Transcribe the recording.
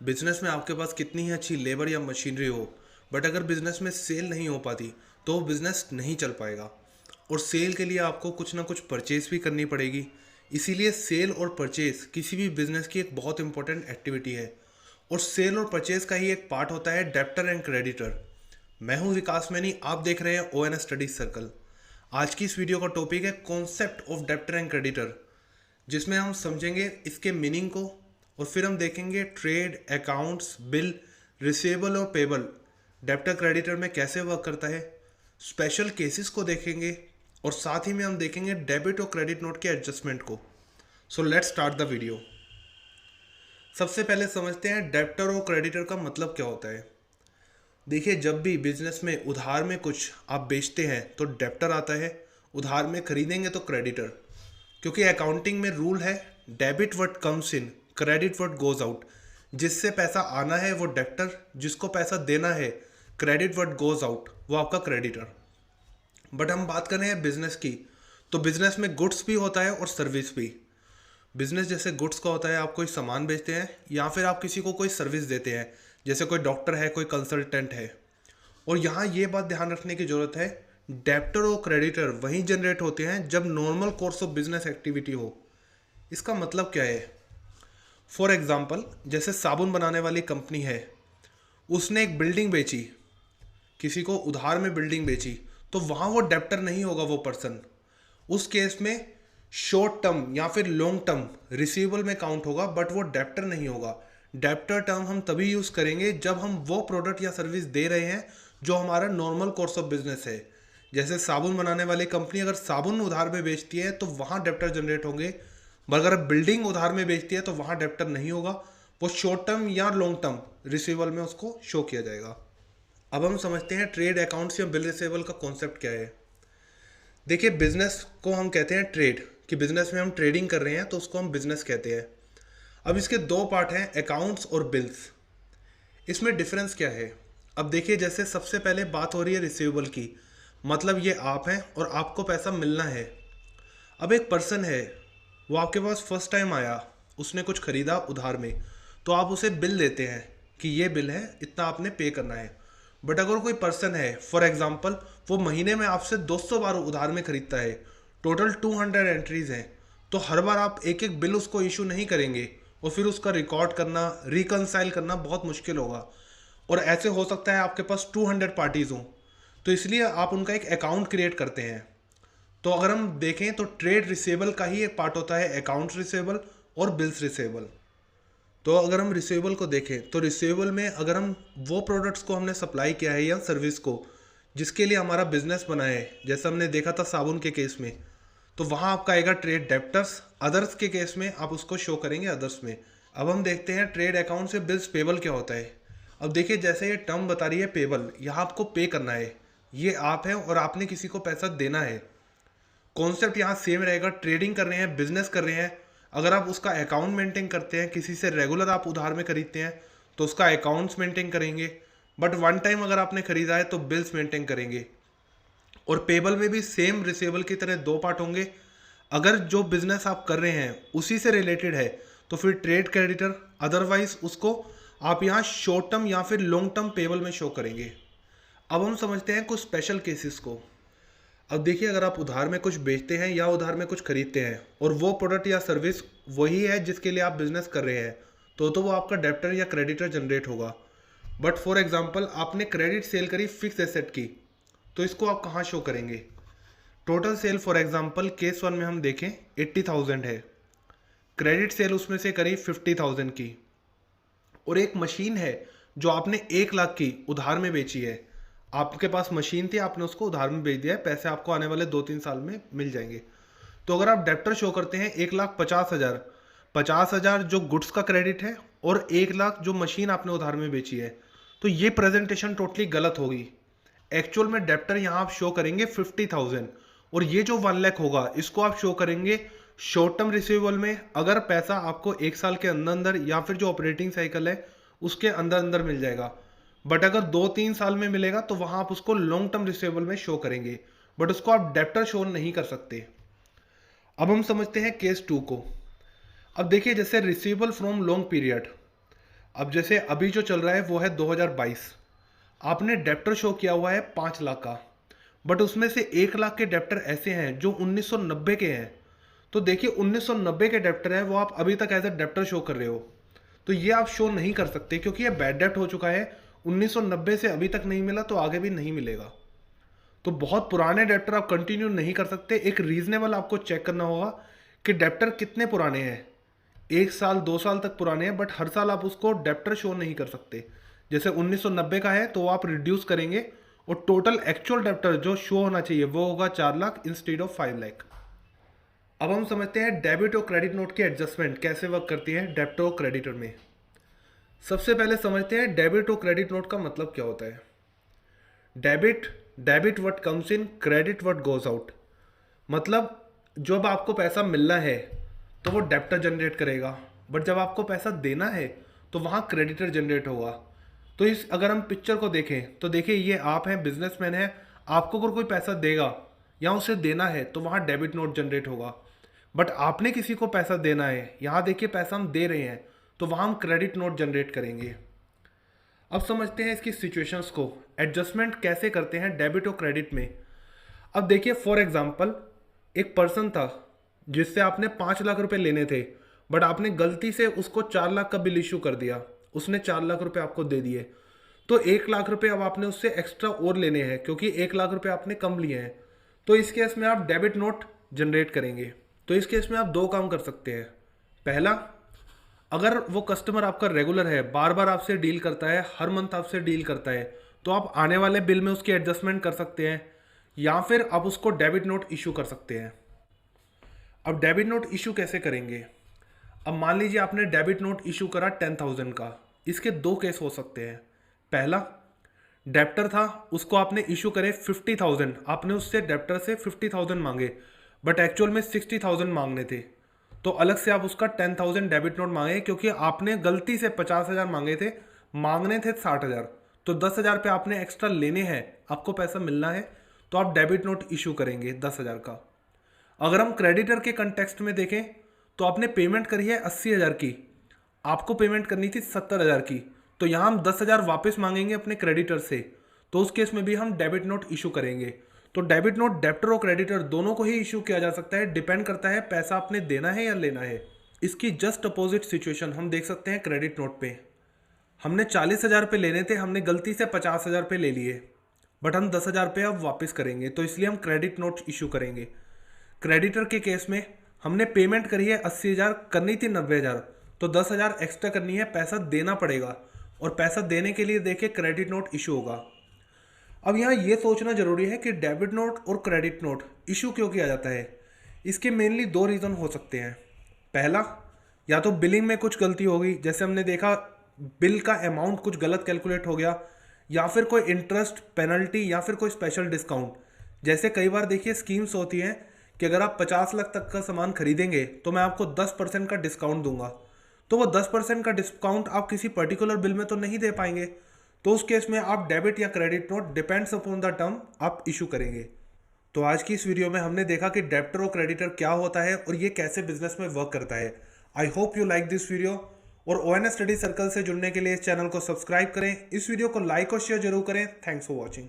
Business में आपके पास कितनी ही अच्छी लेबर या मशीनरी हो, बट अगर बिजनेस में सेल नहीं हो पाती तो वो बिजनेस नहीं चल पाएगा। और सेल के लिए आपको कुछ ना कुछ परचेज भी करनी पड़ेगी। इसीलिए सेल और परचेज किसी भी बिजनेस की एक बहुत इंपॉर्टेंट एक्टिविटी है। और सेल और परचेज का ही एक पार्ट होता है डेब्टर एंड क्रेडिटर। मैं हूं विकास मैनी, आप देख रहे हैं ONS स्टडीज सर्कल। आज की इस वीडियो का टॉपिक है concept of debtor and creditor, जिसमें हम समझेंगे इसके मीनिंग को। और फिर हम देखेंगे ट्रेड, अकाउंट्स, बिल, रिसीवेबल और पेबल डेब्टर क्रेडिटर में कैसे वर्क करता है। स्पेशल केसेस को देखेंगे और साथ ही में हम देखेंगे डेबिट और क्रेडिट नोट के एडजस्टमेंट को। So let's start the video. सबसे पहले समझते हैं डेब्टर और क्रेडिटर का मतलब क्या होता है। देखिए, जब भी बिजनेस में उधार में कुछ आप बेचते हैं तो डेब्टर आता है, उधार में खरीदेंगे तो क्रेडिटर। क्योंकि अकाउंटिंग में रूल है debit what comes in, credit what goes out. जिससे पैसा आना है वो डेब्टर, जिसको पैसा देना है क्रेडिट व्हाट गोज आउट, वो आपका क्रेडिटर। बट हम बात कर रहे हैं बिजनेस की, तो बिजनेस में गुड्स भी होता है और सर्विस भी। बिजनेस जैसे गुड्स का होता है, आप कोई सामान बेचते हैं या फिर आप किसी को कोई सर्विस देते हैं, जैसे कोई डॉक्टर है, कोई कंसल्टेंट है। और यहाँ ये बात ध्यान रखने की जरूरत है, डेब्टर और क्रेडिटर वहीं जनरेट होते हैं जब normal course of business activity हो। इसका मतलब क्या है? फॉर एग्जाम्पल, जैसे साबुन बनाने वाली कंपनी है, उसने एक बिल्डिंग बेची, किसी को उधार में बिल्डिंग बेची, तो वहाँ वो डेब्टर नहीं होगा वो पर्सन। उस केस में शॉर्ट टर्म या फिर लॉन्ग टर्म रिसीवेबल में काउंट होगा, बट वो डेब्टर नहीं होगा। डेब्टर टर्म हम तभी यूज़ करेंगे जब हम वो प्रोडक्ट या सर्विस दे रहे हैं जो हमारा नॉर्मल कोर्स ऑफ बिजनेस है। जैसे साबुन बनाने वाली कंपनी अगर साबुन उधार में बेचती है तो वहाँ डेब्टर जनरेट होंगे, मगर अगर बिल्डिंग उधार में बेचती है तो वहाँ डेब्टर नहीं होगा। वो शॉर्ट टर्म या लॉन्ग टर्म रिसीवेबल में उसको शो किया जाएगा। अब हम समझते हैं ट्रेड अकाउंट्स या बिल रिसीवेबल का कॉन्सेप्ट क्या है। देखिए, बिजनेस को हम कहते हैं ट्रेड, कि बिजनेस में हम ट्रेडिंग कर रहे हैं तो उसको हम बिजनेस कहते हैं। अब इसके दो पार्ट हैं, अकाउंट्स और बिल्स। इसमें डिफरेंस क्या है? अब देखिए, जैसे सबसे पहले बात हो रही है रिसीवेबल की, मतलब ये आप हैं और आपको पैसा मिलना है। अब एक पर्सन है, वो आपके पास फर्स्ट टाइम आया, उसने कुछ खरीदा उधार में, तो आप उसे बिल देते हैं कि ये बिल है, इतना आपने पे करना है। बट अगर कोई पर्सन है, फॉर एग्जांपल, वो महीने में आपसे 200 बार उधार में खरीदता है, टोटल 200 एंट्रीज हैं, तो हर बार आप एक एक बिल उसको इशू नहीं करेंगे और फिर उसका रिकॉर्ड करना, रिकनसाइल करना बहुत मुश्किल होगा। और ऐसे हो सकता है आपके पास 200 पार्टीज हों, तो इसलिए आप उनका एक अकाउंट क्रिएट करते हैं। तो अगर हम देखें तो ट्रेड रिसेबल का ही एक पार्ट होता है अकाउंट्स रिसेबल और बिल्स रिसेबल। तो अगर हम रिसेबल को देखें तो रिसेबल में अगर हम वो प्रोडक्ट्स को हमने सप्लाई किया है या सर्विस को जिसके लिए हमारा बिजनेस बना है, जैसे हमने देखा था साबुन के केस में, तो वहाँ आपका आएगा ट्रेड डेप्टर्स। अदर्स के केस में आप उसको शो करेंगे अदर्स में। अब हम देखते हैं ट्रेड अकाउंट से बिल्स पेबल क्या होता है। अब देखिए, जैसे ये टर्म बता रही है पेबल, यहाँ आपको पे करना है, ये आप है और आपने किसी को पैसा देना है। कॉन्सेप्ट यहाँ सेम रहेगा, ट्रेडिंग कर रहे हैं, बिजनेस कर रहे हैं। अगर आप उसका अकाउंट मेंटेन करते हैं, किसी से रेगुलर आप उधार में खरीदते हैं तो उसका अकाउंट्स मेंटेन करेंगे। बट वन टाइम अगर आपने खरीदा है तो बिल्स मेंटेन करेंगे। और पेबल में भी सेम रिसेबल की तरह दो पार्ट होंगे। अगर जो बिजनेस आप कर रहे हैं उसी से रिलेटेड है तो फिर ट्रेड क्रेडिटर, अदरवाइज उसको आप यहाँ शॉर्ट टर्म या फिर लॉन्ग टर्म पेबल में शो करेंगे। अब हम समझते हैं कुछ स्पेशल केसेस को। अब देखिए, अगर आप उधार में कुछ बेचते हैं या उधार में कुछ खरीदते हैं और वो प्रोडक्ट या सर्विस वही है जिसके लिए आप बिजनेस कर रहे हैं, तो वो आपका डेब्टर या क्रेडिटर जनरेट होगा। बट फॉर एग्जांपल, आपने क्रेडिट सेल करी फिक्स एसेट की, तो इसको आप कहाँ शो करेंगे? Total sale for example case one में हम देखें 80,000 है, क्रेडिट सेल उसमें से करी 50,000 की। और एक मशीन है जो आपने 1 लाख की उधार में बेची है, आपके पास मशीन थी, आपने उसको उधार में बेच दिया है, पैसे आपको आने वाले 2-3 साल में मिल जाएंगे। तो अगर आप डेप्टर शो करते हैं 1,50,000, 50,000 जो गुड्स का क्रेडिट है और 1 लाख जो मशीन आपने उधार में बेची है, तो ये प्रेजेंटेशन टोटली गलत होगी। एक्चुअल में डेप्टर यहाँ आप शो करेंगे 50,000 और ये जो 1 लाख होगा इसको आप शो करेंगे शॉर्ट टर्म रिसीवेबल में, अगर पैसा आपको 1 साल के अंदर अंदर या फिर जो ऑपरेटिंग साइकिल है उसके अंदर अंदर मिल जाएगा। बट अगर 2-3 साल में मिलेगा तो वहां आप उसको लॉन्ग टर्म रिसीवेबल में शो करेंगे, बट उसको आप डेप्टर शो नहीं कर सकते। अब हम समझते हैं केस 2 को। अब देखिए, जैसे रिसीवेबल फ्रॉम लॉन्ग पीरियड। अब जैसे अभी जो चल रहा है वो है 2022, आपने डेप्टर शो किया हुआ है 5 लाख का, बट उसमें से 1 लाख के डेप्टर ऐसे हैं जो 1990 के हैं। तो देखिए 1990 के डेप्टर है वो आप अभी तक एज ए डेप्टर शो कर रहे हो, तो ये आप शो नहीं कर सकते क्योंकि ये बैड डेप्ट हो चुका है। 1990 से अभी तक नहीं मिला तो आगे भी नहीं मिलेगा। तो बहुत पुराने डेप्टर आप कंटिन्यू नहीं कर सकते। एक रीजनेबल आपको चेक करना होगा कि डेप्टर कितने पुराने हैं, 1 साल 2 साल तक पुराने हैं, बट हर साल आप उसको डेप्टर शो नहीं कर सकते। जैसे 1990 का है तो आप रिड्यूस करेंगे और टोटल एक्चुअल डेप्टर जो शो होना चाहिए वो होगा 4 लाख इंस्टेड ऑफ 5 लाख। अब हम समझते हैं डेबिट और क्रेडिट नोट की एडजस्टमेंट कैसे वर्क करती है डेब्टर और क्रेडिटर में। सबसे पहले समझते हैं डेबिट और क्रेडिट नोट का मतलब क्या होता है। Debit, debit what comes in, credit what goes out. मतलब जब आपको पैसा मिलना है तो वो डेब्टर जनरेट करेगा, बट जब आपको पैसा देना है तो वहाँ क्रेडिटर जनरेट होगा। तो इस अगर हम पिक्चर को देखें तो देखिए ये आप हैं, बिजनेसमैन हैं, आपको अगर कोई पैसा देगा या उसे देना है तो वहाँ डेबिट नोट जनरेट होगा। बट आपने किसी को पैसा देना है, यहाँ देखिए पैसा हम दे रहे हैं, तो वहाँ हम क्रेडिट नोट जनरेट करेंगे। अब समझते हैं इसकी सिचुएशंस को, एडजस्टमेंट कैसे करते हैं डेबिट और क्रेडिट में। अब देखिए फॉर एग्जांपल एक पर्सन था जिससे आपने 5 लाख रुपए लेने थे, बट आपने गलती से उसको 4 लाख का बिल इशू कर दिया, उसने 4 लाख रुपए आपको दे दिए। तो 1 लाख रुपए अब आपने उससे एक्स्ट्रा और लेने हैं क्योंकि 1 लाख रुपए आपने कम लिए हैं। तो इस केस में आप डेबिट नोट जनरेट करेंगे। तो इस केस में आप 2 काम कर सकते हैं। पहला, अगर वो कस्टमर आपका रेगुलर है, बार बार आपसे डील करता है, हर मंथ आपसे डील करता है, तो आप आने वाले बिल में उसकी एडजस्टमेंट कर सकते हैं, या फिर आप उसको डेबिट नोट इशू कर सकते हैं। अब डेबिट नोट इशू कैसे करेंगे। अब मान लीजिए आपने डेबिट नोट इशू करा 10,000 का। इसके 2 केस हो सकते हैं। पहला, डेप्टर था, उसको आपने इशू करे 50,000, आपने उससे डेप्टर से 50,000 मांगे, बट एक्चुअल में 60,000 मांगने थे, तो अलग से आप उसका 10,000 डेबिट नोट मांगे क्योंकि आपने गलती से 50,000 मांगे थे, मांगने थे 60,000, तो 10,000 पे आपने एक्स्ट्रा लेने हैं, आपको पैसा मिलना है, तो आप डेबिट नोट इशू करेंगे 10,000 का। अगर हम क्रेडिटर के कंटेक्स्ट में देखें तो आपने पेमेंट करी है 80,000 की, आपको पेमेंट करनी थी 70,000 की, तो यहाँ हम 10,000 वापस मांगेंगे अपने क्रेडिटर से, तो उस केस में भी हम डेबिट नोट इशू करेंगे। तो डेबिट नोट डेब्टर और क्रेडिटर दोनों को ही इशू किया जा सकता है, डिपेंड करता है पैसा आपने देना है या लेना है। इसकी जस्ट अपोजिट सिचुएशन हम देख सकते हैं क्रेडिट नोट पे। हमने 40,000 पे लेने थे, हमने गलती से 50,000 पे ले लिए, बट हम 10,000 पे अब वापस करेंगे, तो इसलिए हम क्रेडिट नोट इशू करेंगे। क्रेडिटर के केस में हमने पेमेंट करी है 80,000, करनी थी 90,000, तो 10,000 एक्स्ट्रा करनी है, पैसा देना पड़ेगा, और पैसा देने के लिए देखिए क्रेडिट नोट इशू होगा। अब यहाँ ये सोचना जरूरी है कि डेबिट नोट और क्रेडिट नोट इशू क्यों किया जाता है। इसके मेनली 2 रीज़न हो सकते हैं। पहला, या तो बिलिंग में कुछ गलती होगी, जैसे हमने देखा बिल का अमाउंट कुछ गलत कैलकुलेट हो गया, या फिर कोई इंटरेस्ट, पेनल्टी, या फिर कोई स्पेशल डिस्काउंट। जैसे कई बार देखिए स्कीम्स होती हैं कि अगर आप 50 लाख तक का सामान खरीदेंगे तो मैं आपको 10% का डिस्काउंट दूंगा, तो वो 10% का डिस्काउंट आप किसी पर्टिकुलर बिल में तो नहीं दे पाएंगे, तो उस केस में आप डेबिट या credit note depends upon the term आप इशू करेंगे। तो आज की इस वीडियो में हमने देखा कि डेब्टर और क्रेडिटर क्या होता है और ये कैसे बिजनेस में वर्क करता है। I hope you like this video, और ONS स्टडी सर्कल से जुड़ने के लिए इस चैनल को सब्सक्राइब करें, इस वीडियो को लाइक और शेयर जरूर करें। Thanks for watching.